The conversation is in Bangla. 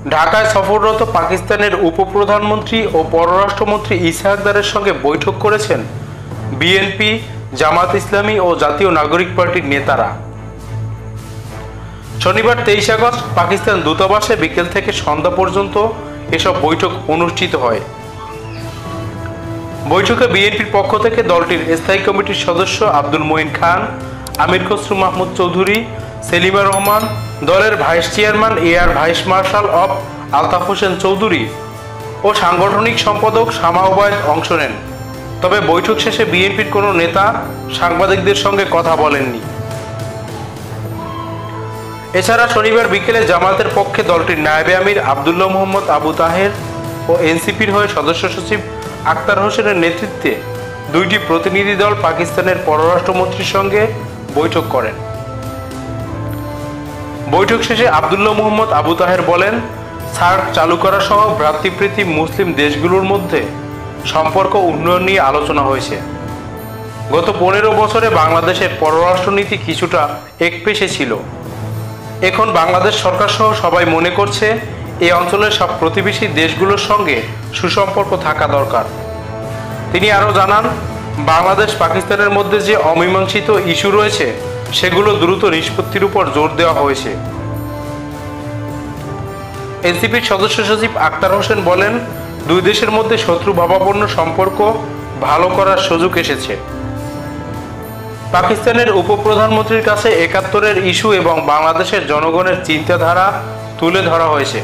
ঢাকায় সফররত পাকিস্তানের উপপ্রধানমন্ত্রী ও পররাষ্ট্রমন্ত্রী ইসহাক দারের সঙ্গে বৈঠক করেছেন বিএনপি, জামাত ইসলামী ও জাতীয় নাগরিক পার্টির নেতারা। শনিবার 23 আগস্ট পাকিস্তান দূতাবাসে বিকেল থেকে সন্ধ্যা পর্যন্ত এসব বৈঠক অনুষ্ঠিত হয়। বৈঠকে বিএনপির পক্ষ থেকে দলটির স্থায়ী কমিটির সদস্য আব্দুল মঈন খান, আমির খসরু মাহমুদ চৌধুরী, সেলিমা রহমান, দলের vice chairman air vice marshal অব আলতাফ হোসেন চৌধুরী ও সাংগঠনিক সম্পাদক শামা ওবায়দ অংশ নেন। তবে বৈঠক শেষে বিএনপির কোনো নেতা সাংবাদিকদের সঙ্গে কথা বলেননি। এছাড়া শনিবার বিকেলে জামাতের পক্ষে দলটির নায়েবে আমির আবদুল্লাহ মোহাম্মদ আবু তাহের ও এনসিপির হয়ে সদস্য সচিব আক্তার হোসেনের নেতৃত্বে দুইটি প্রতিনিধি দল পাকিস্তানের পররাষ্ট্রমন্ত্রীর সঙ্গে বৈঠক করেন। বৈঠক শেষে আবদুল্লাহ মোহাম্মদ আবু তাহের বলেন, সার্ক চালু করা সহ ভ্রাতৃপ্রীতি মুসলিম দেশগুলোর মধ্যে সম্পর্ক উন্নয়ন নিয়ে আলোচনা হয়েছে। গত 15 বছরে বাংলাদেশের পররাষ্ট্রনীতি কিছুটা একপেশে ছিল। এখন বাংলাদেশ সরকার সহ সবাই মনে করছে এই অঞ্চলের সব প্রতিবেশী দেশগুলোর সঙ্গে সুসম্পর্ক থাকা দরকার। তিনি আরও জানান, বাংলাদেশ পাকিস্তানের মধ্যে যে অমীমাংসিত ইস্যু রয়েছে সেগুলো দ্রুত নিষ্পত্তির উপর জোর দেওয়া হয়েছে। এনসিপির সদস্য সচিব আক্তার হোসেন বলেন, দুই দেশের মধ্যে শত্রুভাবাপন্ন সম্পর্ক ভালো করার সুযোগ এসেছে। পাকিস্তানের উপপ্রধানমন্ত্রীর কাছে 71-এর ইস্যু এবং বাংলাদেশের জনগণের চিন্তাধারা তুলে ধরা হয়েছে।